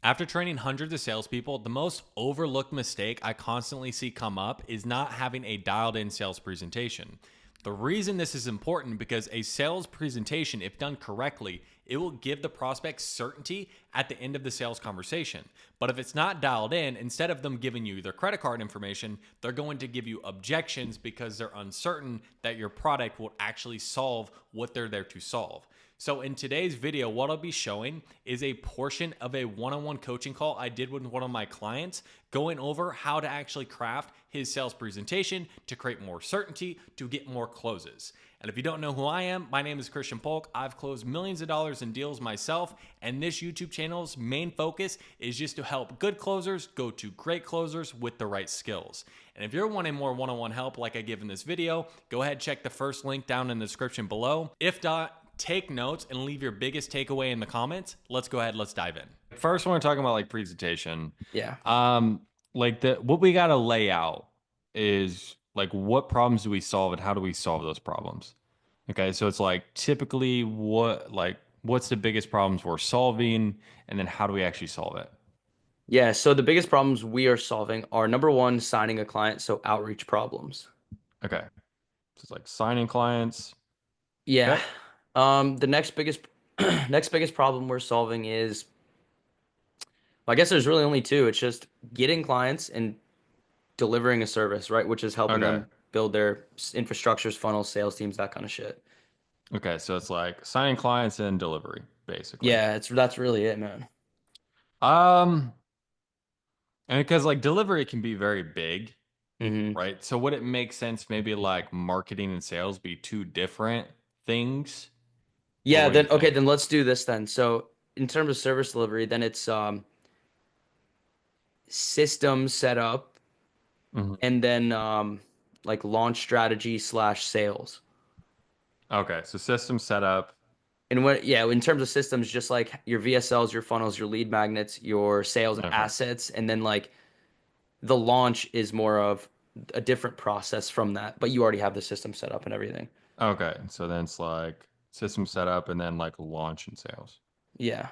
After training hundreds of salespeople, the most overlooked mistake I constantly see come up is not having a dialed in sales presentation. The reason this is important because a sales presentation, if done correctly, it will give the prospect certainty at the end of the sales conversation. But if it's not dialed in, instead of them giving you their credit card information, they're going to give you objections because they're uncertain that your product will actually solve what they're there to solve. So in today's video, what I'll be showing is a portion of a one-on-one coaching call I did with one of my clients, going over how to actually craft his sales presentation to create more certainty, to get more closes. And if you don't know who I am, my name is Christian Polk. I've closed millions of dollars in deals myself, and this YouTube channel's main focus is just to help good closers go to great closers with the right skills. And if you're wanting more one-on-one help like I give in this video, go ahead, check the first link down in the description below. If not, take notes and leave your biggest takeaway in the comments. Let's go ahead, let's dive in. First, when we're talking about like presentation, Yeah. like what we got to lay out is like what problems do we solve and how do we solve those problems? Okay, so it's like typically what's the biggest problems we're solving, and then how do we actually solve it? Yeah. So the biggest problems we are solving are number one, signing a client. So outreach problems. Okay, so it's like signing clients. Yeah. Okay. The next biggest next biggest problem we're solving is, well, I guess there's really only two. It's just getting clients and delivering a service, right? Which is helping Okay. them build their infrastructures, funnels, sales teams, that kind of shit. Okay, so it's like signing clients and delivery, basically. Yeah, that's really it, man. Um, and because like delivery can be very big, hmm right? So would it make sense maybe like marketing and sales be two different things? Or Yeah, what do you then okay, think? then let's do this then. So in terms of service delivery, then it's system setup Mhm. and then like launch strategy slash sales. Okay, so system setup. And what, yeah, in terms of systems, just like your VSLs, your funnels, your lead magnets, your sales Okay. assets, and then like the launch is more of a different process from that, but you already have the system set up and everything. Okay, so then it's like system setup and then like launch and sales. Yeah.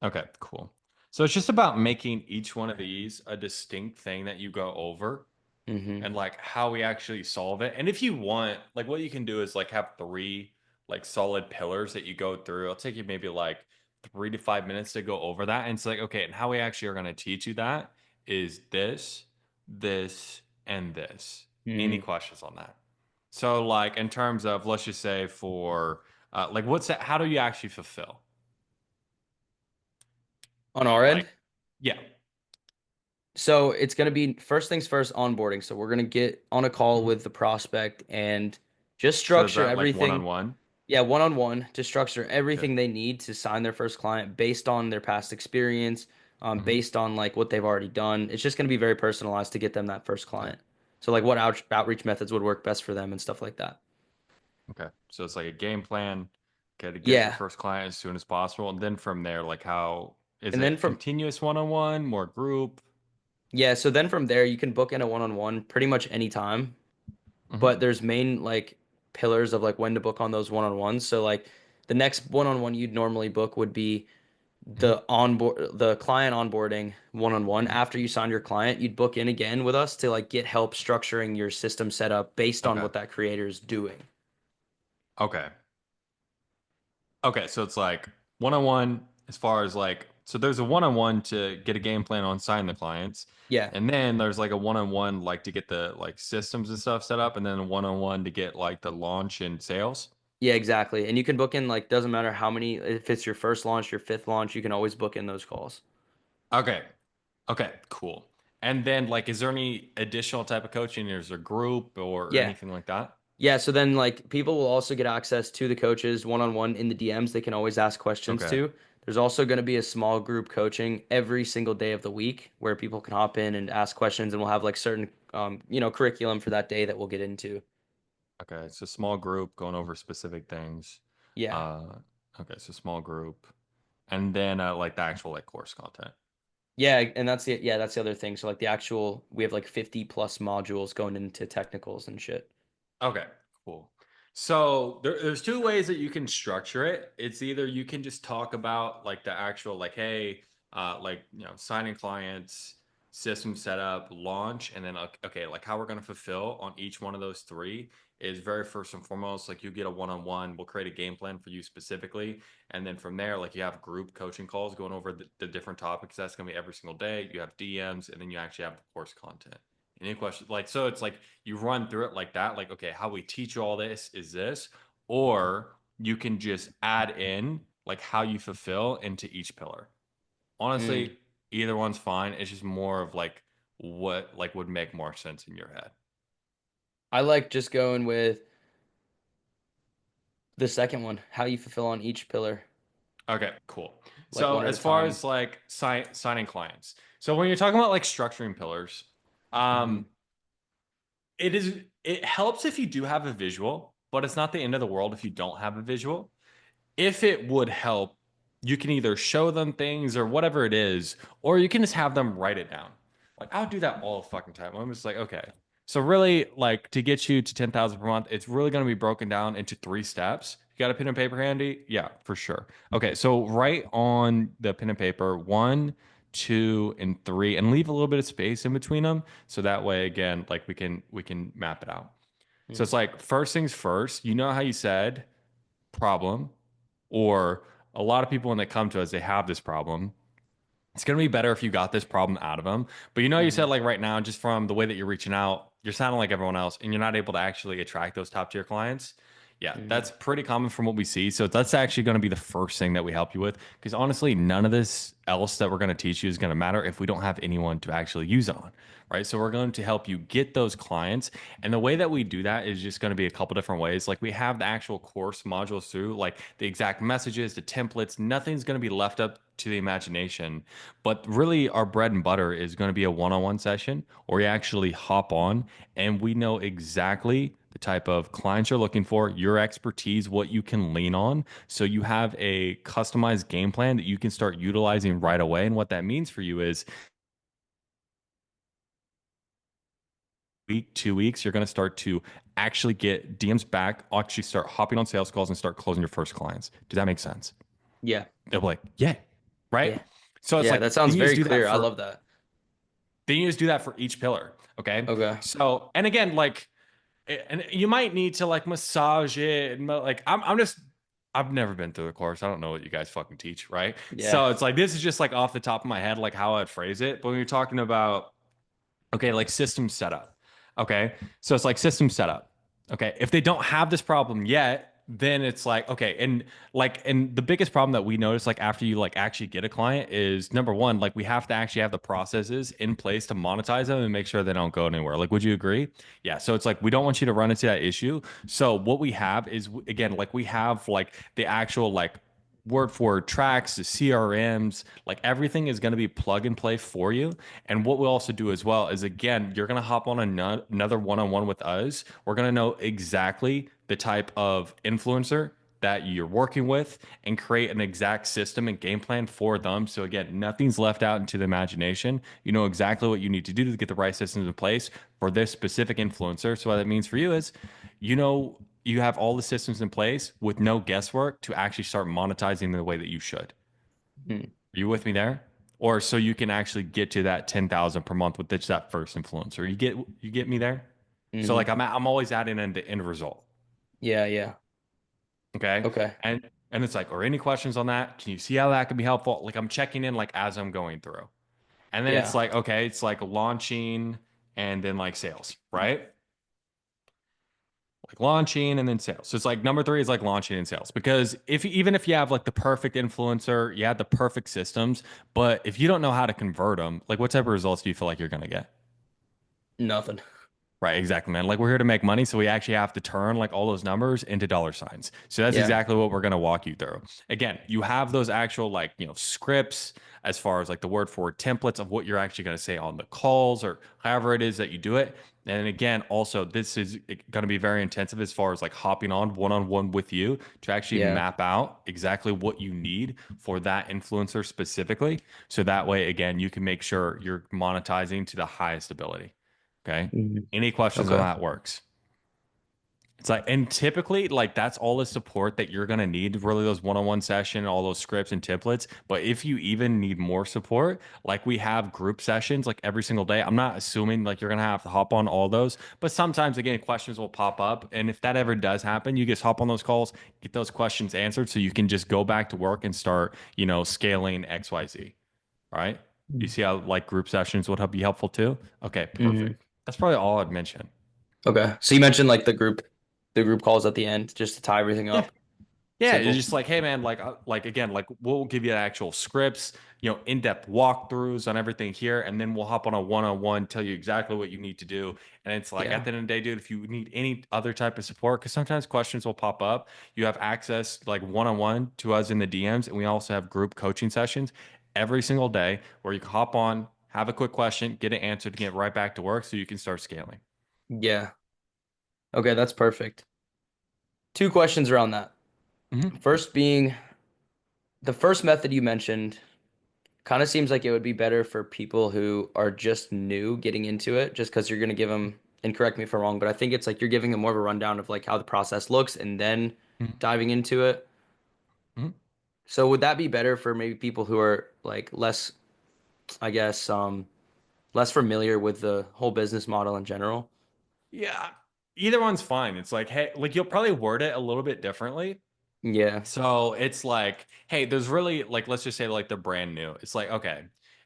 Okay, cool. So it's just about making each one of these a distinct thing that you go over hmm and like how we actually solve it. And if you want, like what you can do is like have three like solid pillars that you go through. It'll take you maybe like 3 to 5 minutes to go over that. And it's like, okay, and how we actually are going to teach you that is this, this, and this. Any mm questions on that? So like in terms of let's just say for like what's that, how do you actually fulfill? On our Like, end. yeah. So it's going to be first things first, onboarding. So we're going to get on a call Mhm. with the prospect and just So is structure that like one everything. on one? Yeah, one on one to structure Okay. everything they need to sign their first client based on their past experience, hmm based on like what they've already done. It's just going to be very personalized to get them that first client. So like what outreach methods would work best for them and stuff like that. Okay. So it's like a game plan, okay, to get your Yeah. first client as soon as possible. And then from there, like how is And then it from continuous one-on-one, more group? yeah, so then from there you can book in a one on one pretty much anytime. hmm But there's main like pillars of like when to book on those one on ones. So like the next one on one you'd normally book would be hmm the client onboarding one on one. hmm After you sign your client, you'd book in again with us to like get help structuring your system setup based on Okay. what that creator is doing. Okay. Okay. So it's like one-on-one as far as like, so there's a one-on-one to get a game plan on signing the clients. Yeah. And then there's like a one-on-one like to get the like systems and stuff set up, and then a one-on-one to get like the launch and sales. Yeah, exactly. And you can book in like doesn't matter how many if it's your first launch, your fifth launch, you can always book in those calls. Okay. Okay, cool. And then like is there any additional type of coaching? Is there a group or Yeah. anything like that? Yeah, so then like people will also get access to the coaches one on one in the DMs. They can always ask questions Okay. to. There's also going to be a small group coaching every single day of the week where people can hop in and ask questions, and we'll have like certain curriculum for that day that we'll get into. Okay. So small group going over specific things. Yeah. Uh okay, so small group. And then like the actual like course content. Yeah, and that's the other thing. So like the actual we have like 50 plus modules going into technicals and shit. Okay, cool. So there's two ways that you can structure it. It's either you can just talk about like the actual like, hey, like signing clients, system setup, launch, and then okay, like how we're going to fulfill on each one of those three is very first and foremost, like you get a one-on-one, we'll create a game plan for you specifically, and then from there, like you have group coaching calls going over the different topics. That's going to be every single day. You have DMs, and then you actually have the course content. Any questions? Like, so it's like you run through it like that. Like, okay, how we teach you all this is this, or you can just add in like how you fulfill into each pillar. Mm. Honestly, either one's fine. It's just more of like what like would make more sense in your head. I like just going with the second one, how you fulfill on each pillar, Okay, cool. like So one at a as far time. as like signing clients, so when you're talking about like structuring pillars, Hmm. um, it helps if you do have a visual, but it's not the end of the world if you don't have a visual. If it would help, you can either show them things or whatever it is, or you can just have them write it down. Like I'll do that all the fucking time. I'm just like, okay. So really, like to get you to 10,000 per month, it's really going to be broken down into three steps. You got a pen and paper handy? Yeah, for sure. Okay, so write on the pen and paper one, two, and three, and leave a little bit of space in between them. So that way, again, like we can map it out. So Mm. it's like first things first. You know how you said problem, or a lot of people when they come to us, they have this problem. It's going to be better if you got this problem out of them. But you said Hmm. like right now, just from the way that you're reaching out, you're sounding like everyone else and you're not able to actually attract those top tier clients. Yeah, Hmm. that's pretty common from what we see. So that's actually going to be the first thing that we help you with. Because honestly, none of this else that we're going to teach you is going to matter if we don't have anyone to actually use it on. Right. So we're going to help you get those clients. And the way that we do that is just going to be a couple different ways. Like we have the actual course modules through, like the exact messages, the templates, nothing's going to be left up to the imagination. But really, our bread and butter is going to be a one on one session where you actually hop on and we know exactly the type of clients you're looking for, your expertise, what you can lean on. So you have a customized game plan that you can start utilizing right away. And what that means for you is week, 2 weeks, you're going to start to actually get DMs back, actually start hopping on sales calls and start closing your first clients. Does that make sense? Yeah. They'll be like, yeah, right. Yeah. So it's Yeah. like, That sounds then you just very do that clear. I for love that. then you just do that for each pillar. Okay. Okay. So, and again, like, and you might need to like massage it. And like, I'm just, I've never been through the course. I don't know what you guys fucking teach. Right. Yeah. So it's like, this is just like off the top of my head, like how I'd phrase it. But when you're talking about, okay, like system setup. Okay. So it's like system setup. Okay. If they don't have this problem yet, then it's like, okay. And the biggest problem that we notice, like after you like actually get a client is number one, like we have to actually have the processes in place to monetize them and make sure they don't go anywhere. Like, would you agree? Yeah. So it's like, we don't want you to run into that issue. So what we have is, again, like we have like the actual like word for word tracks, the CRMs, like everything is going to be plug and play for you. And what we'll also do as well is, again, you're going to hop on another one on one with us. We're going to know exactly the type of influencer that you're working with and create an exact system and game plan for them. So, again, nothing's left out into the imagination. You know exactly what you need to do to get the right systems in place for this specific influencer. So, what that means for you is, you have all the systems in place with no guesswork to actually start monetizing the way that you should. Mm. Are you with me there? Or so you can actually get to that 10,000 per month with just that first influencer. You get me there? So like Hmm. I'm always adding in the end result. Yeah. Yeah. Okay. Okay. And it's like, or any questions on that? Can you see how that can be helpful? Like I'm checking in like as I'm going through. And then it's Yeah. like, okay, it's like launching and then like sales, right? Like launching and then sales. So it's like number three is like launching and sales. Because if even if you have like the perfect influencer, you have the perfect systems, but if you don't know how to convert them, like what type of results do you feel like you're gonna get? Nothing. Right, exactly, man. Like we're here to make money, so we actually have to turn like all those numbers into dollar signs. So that's Yeah. exactly what we're going to walk you through. Again, you have those actual like, scripts as far as like the word for word templates of what you're actually going to say on the calls or however it is that you do it. And again, also this is going to be very intensive as far as like hopping on one with you to actually Yeah. map out exactly what you need for that influencer specifically. So that way, again, you can make sure you're monetizing to the highest ability. Okay. Hmm. Any questions on Okay. that works? It's like, and typically, like that's all the support that you're gonna need, really those one-on-one session, all those scripts and templates. But if you even need more support, like we have group sessions like every single day. I'm not assuming like you're gonna have to hop on all those, but sometimes again, questions will pop up. And if that ever does happen, you just hop on those calls, get those questions answered so you can just go back to work and start, scaling XYZ. All right. You see how like group sessions would help be helpful too? Okay, Mm-hmm. perfect. That's probably all I'd mention. Okay. So you mentioned like the group calls at the end just to tie everything Yeah. up. Yeah, it's Simple. just like, hey man, like again, like we'll give you the actual scripts, in-depth walkthroughs on everything here, and then we'll hop on a one-on-one, tell you exactly what you need to do. And it's like at Yeah. the end of the day, dude, if you need any other type of support, because sometimes questions will pop up, you have access like one-on-one to us in the DMs, and we also have group coaching sessions every single day where you can hop on, have a quick question, get it answered, get right back to work so you can start scaling. Yeah. Okay, that's perfect. Two questions around that. Hmm. First being the first method you mentioned kind of seems like it would be better for people who are just new getting into it, just because you're going to give them, and correct me if I'm wrong, but I think it's like you're giving them more of a rundown of like how the process looks and then diving into it. Hmm. So would that be better for maybe people who are like less, I guess, less familiar with the whole business model in general? Yeah, either one's fine. It's like, hey, like you'll probably word it a little bit differently. Yeah. So it's like, hey, there's really like, let's just say like they're brand new. It's like, okay.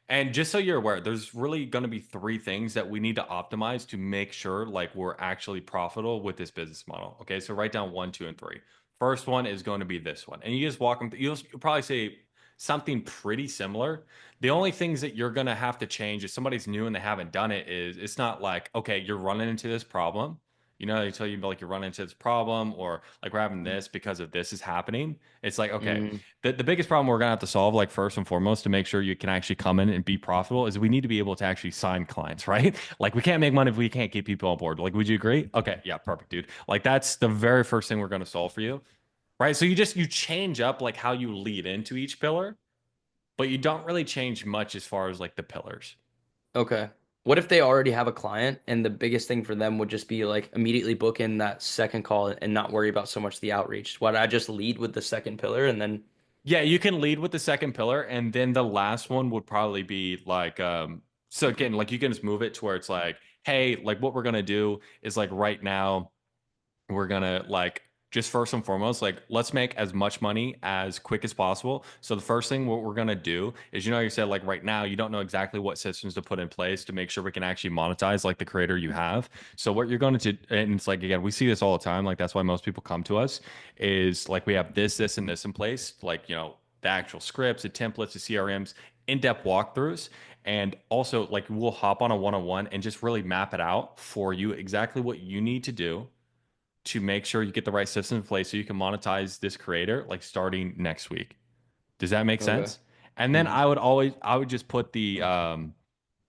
And just so you're aware, there's really going to be three things that we need to optimize to make sure like we're actually profitable with this business model. Okay. So write down one, two, and three. First one is going to be this one. And you just walk them, you'll probably say something pretty similar. The only things that you're going to have to change if somebody's new and they haven't done it is it's not like, okay, you're running into this problem. They tell you like you're running into this problem or like we're having this because of this is happening. It's like, okay, Mm, the biggest problem we're gonna have to solve, like first and foremost, to make sure you can actually come in and be profitable is we need to be able to actually sign clients, right? Like we can't make money if we can't get people on board. Like, would you agree? Okay, yeah, perfect, dude. Like that's the very first thing we're gonna solve for you. Right. So you change up like how you lead into each pillar, but you don't really change much as far as like the pillars. okay. What if they already have a client and the biggest thing for them would just be like immediately book in that second call and not worry about so much the outreach? What I just lead with the second pillar and then Yeah, you can lead with the second pillar, and then the last one would probably be like so again, like you can just move it to where it's like, hey, like what we're gonna do is like right now we're gonna like just first and foremost like let's make as much money as quick as possible. So the first thing what we're gonna do is you said like right now you don't know exactly what systems to put in place to make sure we can actually monetize like the creator you have. So what you're going to, and it's like again we see this all the time, like that's why most people come to us, is like we have this and this in place, like the actual scripts, the templates, the CRMs, in-depth walkthroughs. And also, like, we'll hop on a one-on-one and just really map it out for you exactly what you need to do to make sure you get the right system in place so you can monetize this creator like starting next week. Does that make okay. sense? And then Hmm. I would just put the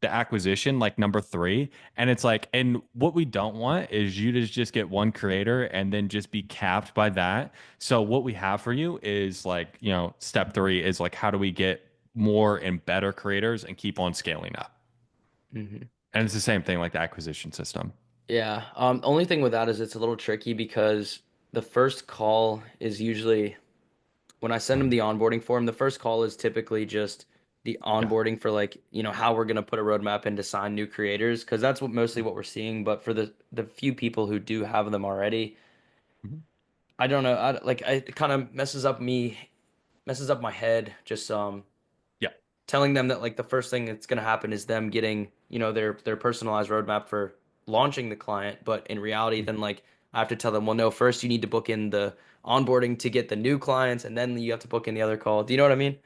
acquisition like number three. And it's like, and what we don't want is you to just get one creator and then just be capped by that. So what we have for you is like, step three is like how do we get more and better creators and keep on scaling up? Hmm. And it's the same thing like the acquisition system. Yeah. Only thing with that is it's a little tricky because the first call is usually when I send them the onboarding form, the first call is typically just the Yeah. onboarding for like, how we're gonna put a roadmap in to sign new creators, because that's what we're seeing. But for the few people who do have them already, Mhm. I don't know. It kind of messes up my head. Just Yeah. telling them that like the first thing that's gonna happen is them getting, their personalized roadmap for launching the client. But in reality, then like I have to tell them, well, no, first you need to book in the onboarding to get the new clients, and then you have to book in the other call. Do you know what I mean?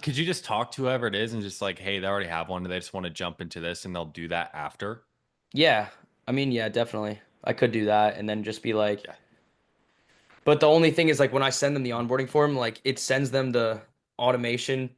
Could you just talk to whoever it is and just like, hey, they already have one and they just want to jump into this and they'll do that after? Yeah. I mean, yeah, definitely. I could do that and then just be like, Yeah. but the only thing is like when I send them the onboarding form, like it sends them the automation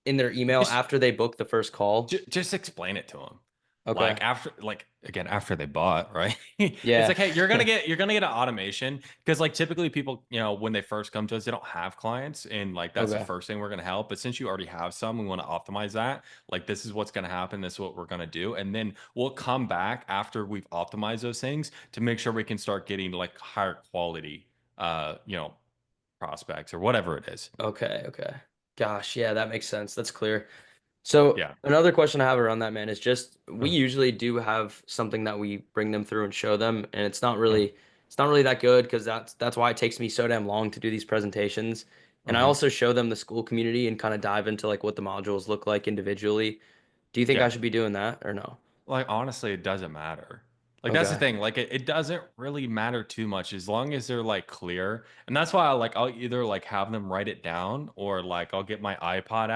in their email Just after they book the first call. just explain it to them. Okay. Like after, like again, after they bought, right? It's Yeah. like, hey, you're gonna get an automation because like typically people, when they first come to us, they don't have clients, and like that's the Okay. first thing we're gonna help. But since you already have some, we want to optimize that. Like this is what's gonna happen. This is what we're gonna do, and then we'll come back after we've optimized those things to make sure we can start getting like higher quality, prospects or whatever it is. Okay. Okay. Gosh, yeah, that makes sense. That's clear. So Yeah. another question I have around that, man, is just we Mm, usually do have something that we bring them through and show them, and mm, it's not really that good because that's why it takes me so damn long to do these presentations. And I mhm. also show them the school community and kind of dive into like what the modules look like individually. Do you think I Yeah. should be doing that or no? Like honestly, it doesn't matter. Like that's the Okay. thing. Like it doesn't really matter too much as long as they're like clear. And that's why I'll either like have them write it down or like I'll get my iPad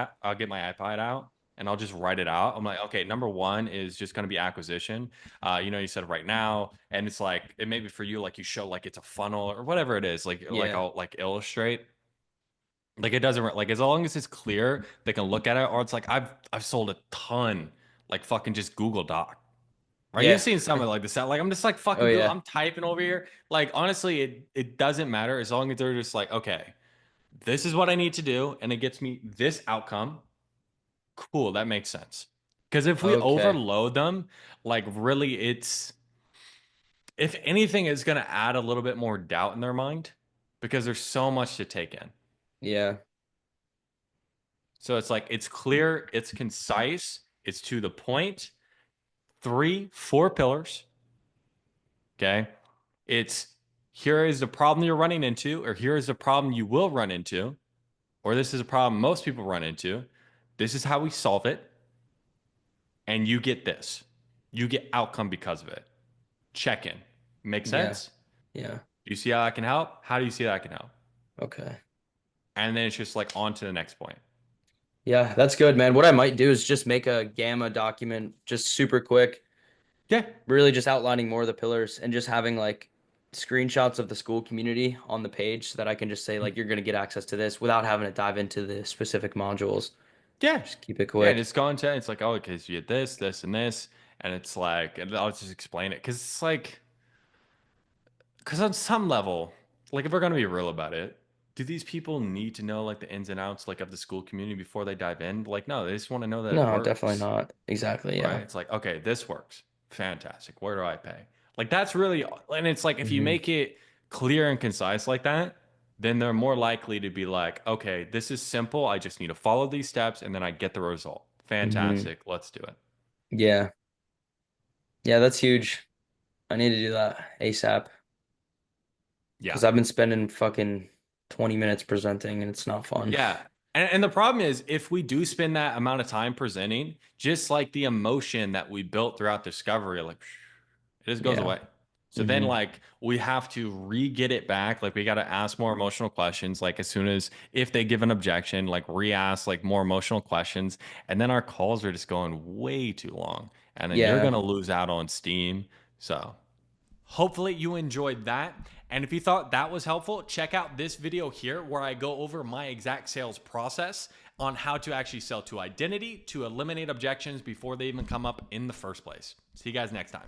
out and I'll just write it out. I'm like, okay, number one is just gonna be acquisition. You said right now, and it's like it may be for you, like you show like it's a funnel or whatever it is. Like Yeah. I'll like illustrate. Like it doesn't like as long as it's clear, they can look at it, or it's like I've sold a ton, like fucking just Google Doc. Right, you've Yeah. seen some of like this. Like I'm just like Oh fucking go. yeah. I'm typing over here. Like honestly, it doesn't matter as long as they're just like, okay, this is what I need to do, and it gets me this outcome. Cool, that makes sense. Because if we Okay. overload them, like really, it's if anything, it's gonna add a little bit more doubt in their mind because there's so much to take in. Yeah. So it's like it's clear, it's concise, it's to the point. Three, four pillars. Okay. It's here is the problem you're running into, or here is the problem you will run into, or this is a problem most people run into. This is how we solve it. And you get this. You get outcome because of it. Check in. Make Yeah. sense? Yeah. Do you see how I can help? How do you see that I can help? Okay. And then it's just like on to the next point. Yeah, that's good, man. What I might do is just make a gamma document just super quick, Yeah. really just outlining more of the pillars and just having like screenshots of the school community on the page so that I can just say like you're going to get access to this without having to dive into the specific modules. Yeah. Just keep it Yeah. And quick. it's going to, it's like, oh, because you get this, this, and this. And it's like, and I'll just explain it. Because it's like, because on some level, like if we're gonna be real about it, do these people need to know like the ins and outs like of the school community before they dive in? Like, no, they just want to know that it No, definitely works, not. Exactly, right? yeah. It's like, okay, this works. Fantastic. Where do I pay? Like that's really, and it's like if you Hmm. make it clear and concise like that, then they're more likely to be like, okay, this is simple. I just need to follow these steps and then I get the result. Hmm. Fantastic. Let's do it. Yeah. Yeah, that's huge. I need to do that ASAP Yeah. because I've been spending fucking 20 minutes presenting and it's not fun. Yeah. And the problem is, if we do spend that amount of time presenting, just like the emotion that we built throughout discovery, like it just goes Yeah. away. So then, Hmm. like, we have to re get it back. Like, we got to ask more emotional questions. Like, as soon as if they give an objection, like, re ask like more emotional questions. And then our calls are just going way too long. And then you're going Yeah. to lose out on steam. So, hopefully you enjoyed that. And if you thought that was helpful, check out this video here where I go over my exact sales process on how to actually sell to identity to eliminate objections before they even come up in the first place. See you guys next time.